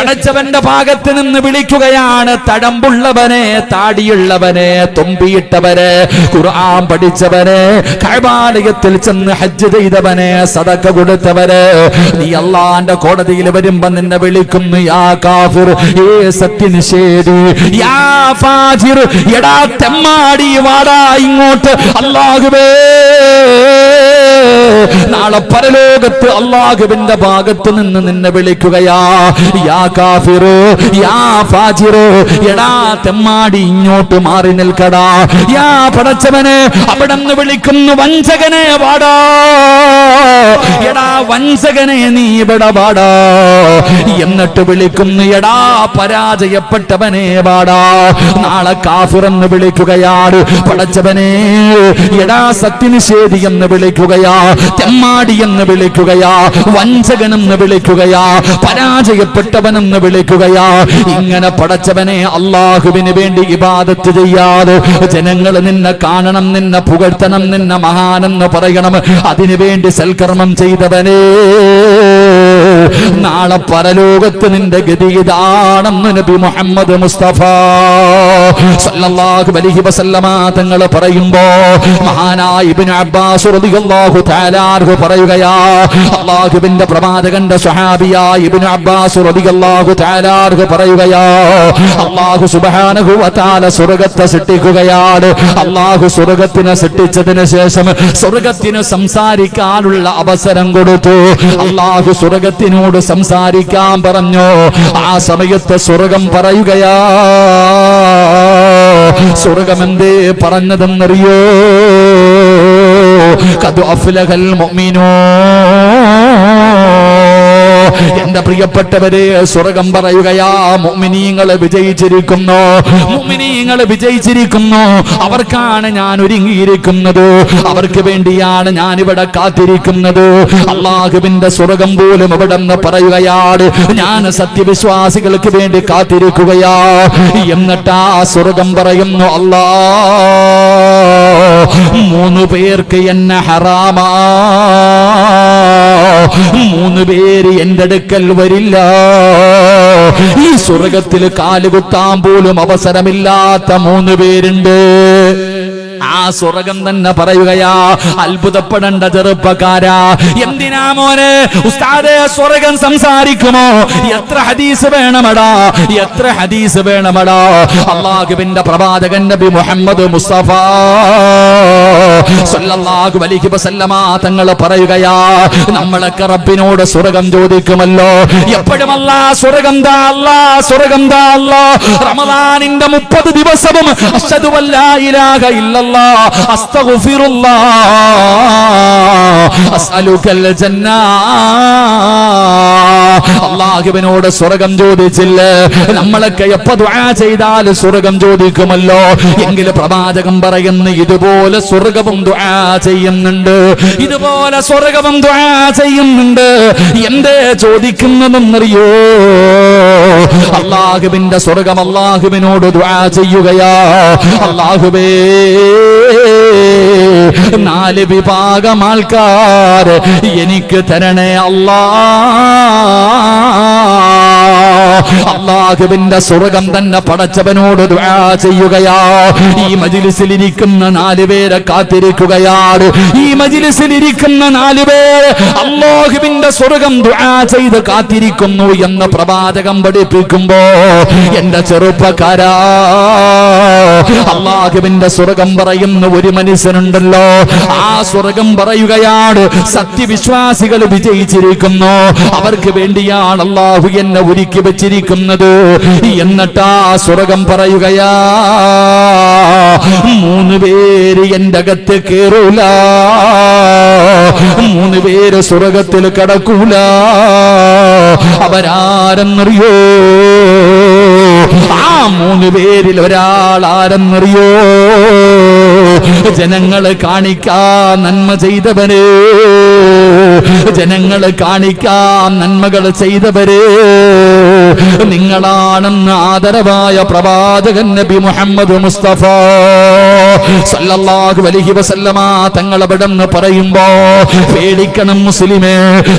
പടച്ചവന്റെ ഭാഗത്ത് നിന്ന് വിളിക്കുകയാണ്. തടമ്പുള്ളവനെ, താടിയുള്ളവനെ, തുമ്പിയിട്ടവനെ, ഖുർആൻ പഠിച്ചവനെ, കഅബാലയത്തിൽ ചെന്ന് ഹജ്ജ് ചെയ്തവനെ, സദഖ കൊടുത്തവനെ, നീ അല്ലാഹുവിന്റെ കോടതിയിൽ വരുമ്പോ നിന്നെ വിളിക്കുന്നു യാ കാഫിർ, ഏ സത്യനിഷേധി, യാ ഫാജിർ, എടാ തെമ്മാടി വാടാ ഇങ്ങോട്ട്. അല്ലാഹുവേ, നാളെ പരലോകത്ത് അല്ലാഹുവിന്റെ ഭാഗത്ത് നിന്ന് നിന്നെ വിളിക്കുകയാ. യാ കാഫിർ, യാ ഫാജിർ, എടാ തെമ്മാടി ഇങ്ങോട്ട് മാറി നിൽക്കടാ. യാ പടച്ചവനെ, അവിടെ നിന്ന് വിളിക്കുന്നു വഞ്ചകനെ വാടാ, എടാ വഞ്ചകനെ നീ ഇവിടെ വാടാ. എന്നിട്ട് വിളിക്കുന്നു എടാ പരാജയപ്പെട്ടവനെ വാടാ. നാളെ കാഫിർ എന്ന് വിളിക്കുകയാണ്. പടച്ചവനെ, എടാ സത്യനിഷേധി എന്ന് വിളിക്കുകയാ, തെമ്മാടി എന്ന് വിളിക്കുകയാ, വഞ്ചകനെന്ന് വിളിക്കുകയാ, പരാജയപ്പെട്ടവനെന്ന് വിളിക്കുകയാ. ഇങ്ങനെ പടച്ചവനെ അല്ലാഹുവിന് വേണ്ടി ഇബാദത്ത് ചെയ്യാതെ ജനങ്ങൾ നിന്നെ കാണണം, നിന്നെ പുകഴ്ത്തണം, നിന്നെ മഹാനെന്ന് പറയണം, അതിനു വേണ്ടി സൽക്കർമ്മം ചെയ്തവനെ, നാളെ പരലോകത്ത് നിന്റെ ഗതി ഇതാണെന്ന് നബി മുഹമ്മദ് മുസ്തഫ സല്ലല്ലാഹു അലൈഹി വസല്ലമ തങ്ങൾ പറയുമ്പോ മഹാനായ ഇബ്നു അബ്ബാസ് റളിയല്ലാഹു തആല അൻഹു പറയുകയാ, അല്ലാഹുവിന്റെ പ്രവാചകന്റെ സ്വഹാബിയായ ഇബ്നു അബ്ബാസ് റളിയല്ലാഹു തആല അൻഹു പറയുകയാ, അല്ലാഹു സുബ്ഹാനഹു വ തആല സ്വർഗ്ഗത്തെ സൃഷ്ടിക്കുകയാണ്. അല്ലാഹു സ്വർഗ്ഗത്തിനെ സൃഷ്ടിച്ചതിന് ശേഷം സ്വർഗ്ഗത്തിന് സംസാരിക്കാനുള്ള അവസരം കൊടുത്തു. അല്ലാഹു സ്വർഗ്ഗത്തിനോട് സംസാരിക്കാൻ പറഞ്ഞു. ആ സമയത്ത് സ്വർഗ്ഗം പറയുകയാ, സ്വർഗ്ഗം എന്തേ പറഞ്ഞതെന്നറിയോ? ഖദ് അഫ്ലഹൽ മുഅ്മിനൂൻ. എന്റെ പ്രിയപ്പെട്ടവരെ, സ്വർഗ്ഗം പറയുകയാ, മുഅ്മിനീങ്ങൾ വിജയിച്ചിരിക്കുന്നു, മുഅ്മിനീങ്ങൾ വിജയിച്ചിരിക്കുന്നു. അവർക്കാണ് ഞാൻ ഒരുങ്ങിയിരിക്കുന്നത്, അവർക്ക് വേണ്ടിയാണ് ഞാൻ ഇവിടെ കാത്തിരിക്കുന്നത്. അല്ലാഹുവിന്റെ സ്വർഗ്ഗം പോലും ഇവിടെ നിന്ന് പറയുകയാണ്, ഞാൻ സത്യവിശ്വാസികൾക്ക് വേണ്ടി കാത്തിരിക്കുകയാ. എന്നിട്ട് ആ സ്വർഗ്ഗം പറയുന്നു, അല്ലാ, 3 പേർക്ക് എന്നെ ഹറാമാ, 3 പേര് എന്റെ അടുക്കൽ വരില്ല. ഈ സ്വർഗ്ഗത്തിൽ കാലുകുത്താൻ പോലും അവസരമില്ലാത്ത 3 പേരുണ്ട്. ആ സ്വർഗ്ഗം തന്നെ പറയുകയാ, അത്ഭുതപ്പെടേണ്ട ചെറുപ്പക്കാരാ. എന്തിനാ മോനെ ഉസ്താദേ സ്വർഗ്ഗം സംസാരിക്കുമോ? എത്ര ഹദീസ് വേണമടാ, എത്ര ഹദീസ് വേണമടാ. അല്ലാഹുവിന്റെ പ്രവാചകൻ നബി മുഹമ്മദ് മുസ്തഫ സല്ലല്ലാഹു അലൈഹി വസല്ലമ തങ്ങൾ പറയുകയാ, നമ്മളൊക്കെ റബ്ബിനോട് സ്വർഗ്ഗം ചോദിക്കുമല്ലോ. എപ്പോഴും അല്ലാഹ് സ്വർഗ്ഗം താ, അല്ലാഹ് സ്വർഗ്ഗം താ, അല്ലാഹ്. റമദാനിന്റെ 30 ദിവസവും അശ്ഹദു അല്ലാ ഇലാഹ ഇല്ലല്ലാഹ്, അസ്തഗ്ഫിറുല്ലാഹ്, അസ്അലുകൽ ജന്ന. അല്ലാഹുവിനോട് സ്വർഗ്ഗം ചോദിച്ചില്ലേ? നമ്മളൊക്കെ എപ്പോ ദുആ ചെയ്താൽ സ്വർഗ്ഗം ചോദിക്കുമല്ലോ. എങ്കിൽ പ്രവാചകൻ പറയുന്നു, ഇതുപോലെ സ്വർഗ്ഗവും ദുആ ചെയ്യുന്നുണ്ട്, ഇതുപോലെ സ്വർഗ്ഗവും ദുആ ചെയ്യുന്നുണ്ട്. എന്തേ ചോദിക്കുന്നതെന്നറിയോ? അല്ലാഹുവിന്റെ സ്വർഗ്ഗം അല്ലാഹുവിനോട് ദുആ ചെയ്യുകയാ, അല്ലാഹുവേ, 4 വിഭാഗം ആൾക്കാർ എനിക്ക് തരണേ അല്ലാ. അല്ലാഹുവിന്റെ സ്വർഗ്ഗം തന്നെ പടച്ചവനോട് ദുആ ചെയ്യുകയാ. ഈ മജ്ലിസിൽ ഇരിക്കുന്ന 4 പേരെ കാത്തിരിക്കുകയാണ്. ഈ മജ്ലിസിൽ ഇരിക്കുന്ന 4 പേര് അല്ലാഹുവിന്റെ സ്വർഗ്ഗം ദുആ ചെയ്ത് കാത്തിരിക്കുന്നു എന്ന് പ്രവാചകൻ പഠിപ്പിക്കുമ്പോ, എന്റെ ചെറുപ്പക്കാരാ, അല്ലാഹുവിന്റെ സ്വർഗ്ഗം പറയുന്ന ഒരു മനുഷ്യനുണ്ടല്ലോ, ആ സ്വർഗ്ഗം പറയുകയാണ്, സത്യവിശ്വാസികൾ വിജയിച്ചിരിക്കുന്നു, അവർക്ക് വേണ്ടിയാണ് അല്ലാഹു എന്നെ ഒരുക്കി വെച്ചിരിക്കുന്നത്. എന്നിട്ടാ സ്വർഗ്ഗം പറയുകയാ, 3 പേര് എന്റെ അകത്ത് കേറൂല, 3 പേര് സ്വർഗ്ഗത്തിൽ കടക്കൂല. അവരാരെന്നറിയോ? ആ 3 പേരിൽ ഒരാൾ ആരെന്നറിയോ? ജനങ്ങൾ കാണിക്കാൻ നന്മ ചെയ്തവരെ, ജനങ്ങൾ കാണിക്കാൻ നന്മകൾ ചെയ്തവരെ നിങ്ങളാണെന്ന് ആദരവായ പ്രവാചകൻ നബി മുഹമ്മദ് മുസ്തഫ സല്ലല്ലാഹു അലൈഹി വസല്ലമ തങ്ങൾ അവിടെ നിന്ന് പറയുമ്പോ, പേടിക്കണം മുസ്ലിമേ,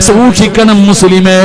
സൂക്ഷിക്കണം മുസ്ലിമേ.